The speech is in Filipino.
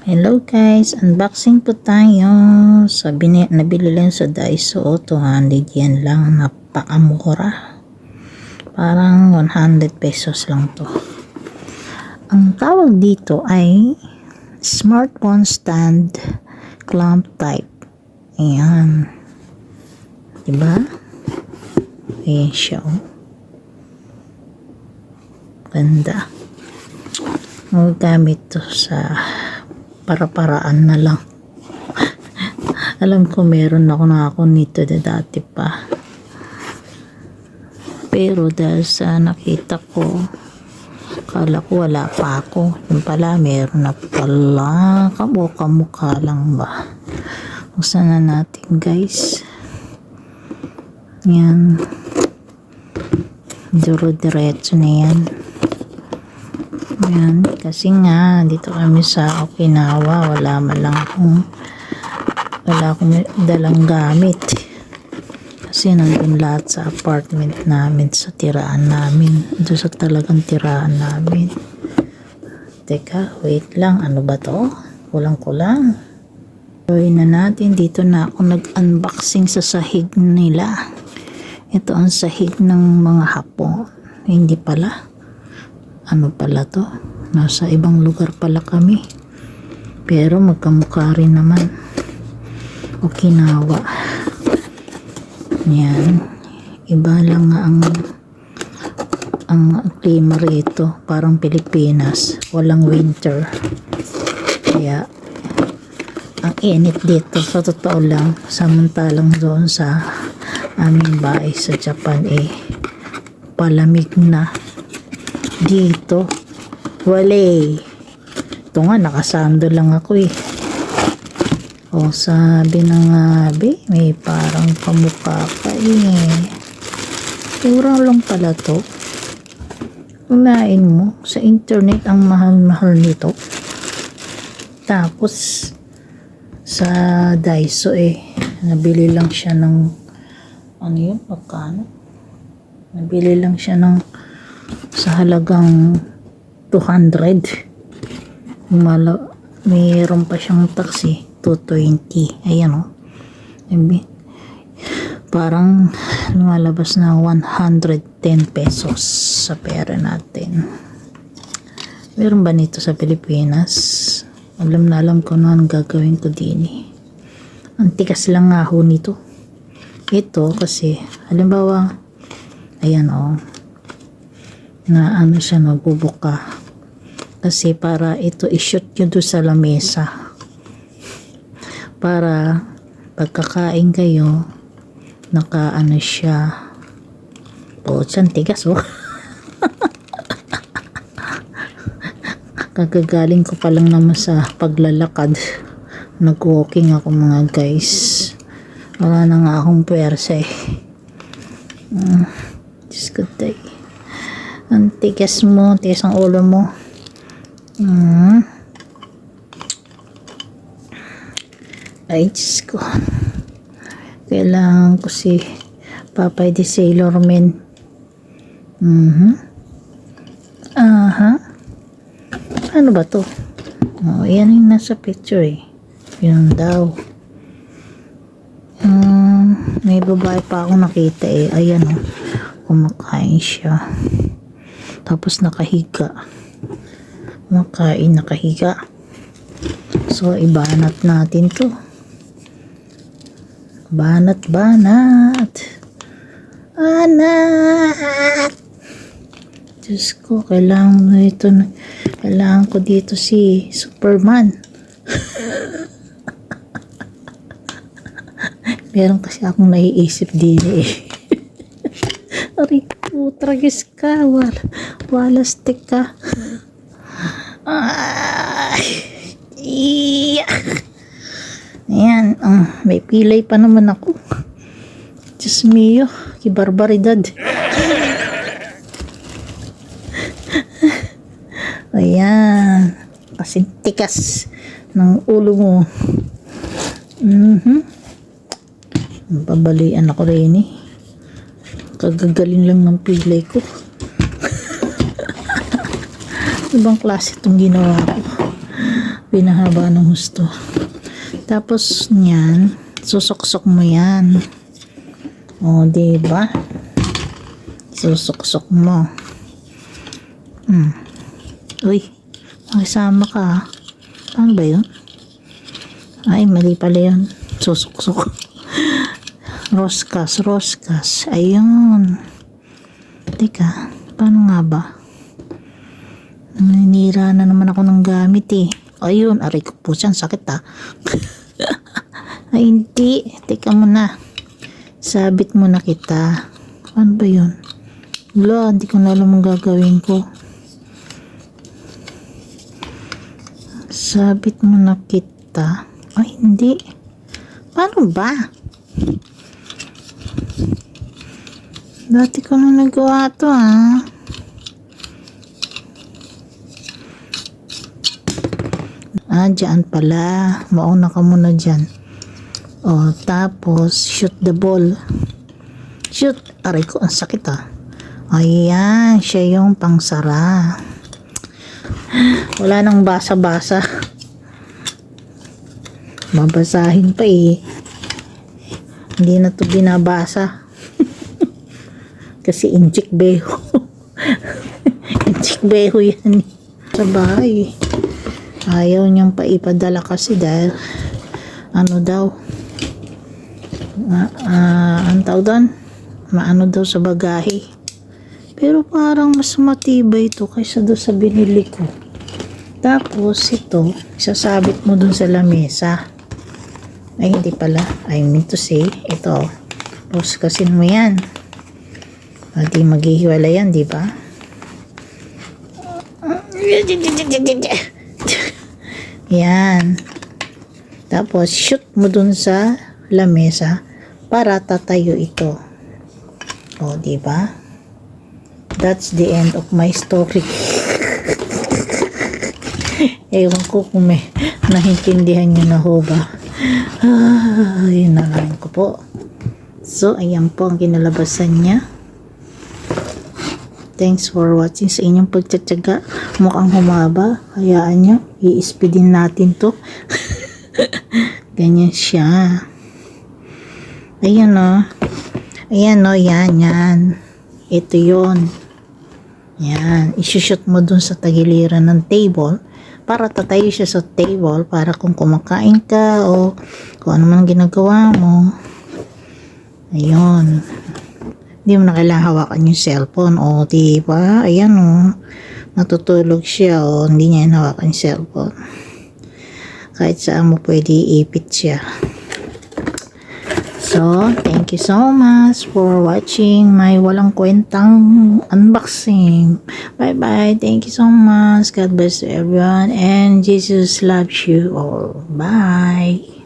Hello guys, unboxing po tayo. Nabili lang sa Daiso, 200 yen lang, napakamura. Parang 100 pesos lang to. Ang tawag dito ay smartphone stand clamp type. Ayan. Diba? Ayan siya. Ganda. Magagamit to sa para-paraan na lang. Alam ko meron ako nito dati pa. Pero dahil sa nakita ko, kala ko wala pa ako. Yung pala meron na pala. Kamukha lang ba? Buksan na natin guys. Yan. Duro-diretso na yan. Yan, kasi nga dito kami sa Okinawa, wala akong dalang gamit kasi nandun lahat sa apartment namin, sa tiraan namin, doon sa talagang tiraan namin. Teka, wait lang, ano ba to? Kulang gawin na natin. Dito na ako nag-unboxing sa sahig nila. Ito ang sahig ng mga Hapon, hindi pala. Ano pala to? Nasa ibang lugar pala kami. Pero magkamukha rin naman. Okinawa. Yan. Iba lang nga ang klima rito. Parang Pilipinas. Walang winter. Kaya ang init dito. Sa totoo lang. Samantalang doon sa aming bahay sa Japan palamig na. Dito wale. Ito nga, nakasando lang ako o sabi na nga may parang kamukha ka mura lang pala to. Unain mo sa internet, ang mahal nito. Tapos sa Daiso nabili lang siya ng ano yun, magkano? Nabili lang siya ng sa halagang 200. Mayroon pa siyang taxi, 220. Ayan parang lumalabas na 110 pesos sa pera natin. Meron ba nito sa Pilipinas? Alam ko na ang gagawin ko din Ang tikas lang nga ho nito. Ito kasi halimbawa ayan na ano siya, magbubuka kasi para ito i-shoot nyo doon sa lamesa para pagkakain kayo naka-ano siya. Siyang tigas kagagaling ko pa lang naman sa paglalakad, nag-walking ako mga guys, wala na nga akong pwersa just good day. Ang tigas mo, tigas ang ulo mo. Ay, Diyos ko. Kailangan ko si Papay de Sailor Man. Ano ba to? Yan yung nasa picture Yun daw. May babae pa ako nakita Ayan kumakain siya. Tapos nakahiga. Makain nakahiga. So ibanat natin to. Banat. Diyos ko, kailangan ko dito si Superman. Meron kasi akong naiisip din Aray po, tragis ka. Walastik ka. Ayan, may pilay pa naman ako. Diyos mio, kibarbaridad. Ayan, kasi tikas ng ulo mo. Babalian ako rin kagagaling lang ng pilay ko. Ibang klase itong ginawa ko. Pinahaba ng husto. Tapos niyan, susuksok mo yan. O, diba? Susuksok mo. Uy, makisama ka. Paano ba yun? Ay, mali pala yun. Susuksok. Roskas. Ayun. Teka, paano nga ba? Naninira na naman ako ng gamit eh. Ayun, aray ko po siyan. Sakit ah. Ay, hindi. Teka muna. Sabit muna kita. Paano ba yun? Wala, hindi ko na alam ang gagawin ko. Sabit muna kita. Ay, hindi. Paano ba? Dati ko na nagawa to ah. Dyan pala. Mauna ka muna dyan. O, tapos, shoot the ball. Shoot. Aray ko, ang sakit ah. Ayan, siya yung pangsara. Wala nang basa-basa. Mabasahin pa eh. Hindi na to binabasa. Kasi injik beho. Injik beho yan. Sa bahay. Ayaw niyang paipadala kasi dahil ano daw. Ang tawag doon? Maano daw sa bagahe. Pero parang mas matibay ito kaysa doon sa binili ko. Tapos ito, isasabit mo dun sa lamesa. Ay, hindi pala. I mean to say, ito. Puskasin mo yan. Hindi maghihiwala yan, di ba? Yan. Tapos, shoot mo dun sa lamesa para tatayo ito. O, di ba? That's the end of my story. Ewan ko kung may naintindihan nyo na ho ba. Yun na lang ko po. So, ayan po ang kinalabasan niya. Thanks for watching sa inyong pagtsatsaga. Mukhang humaba. Hayaan nyo. I-speedin natin to. Ganyan siya. Ayan o. Ayan o. Yan. Ito yon. Yan. Isushoot mo dun sa tagiliran ng table para tatayo siya sa table para kung kumakain ka o kung ano man ginagawa mo. Ayun. Hindi mo na kailangan hawakan yung cellphone. O, diba? Ayan o. Natutulog siya o hindi niya hinawakan yung cellphone. Kahit saan mo pwede iipit siya. So, thank you so much for watching my walang kwentang unboxing. Bye-bye. Thank you so much. God bless everyone. And Jesus loves you all. Bye.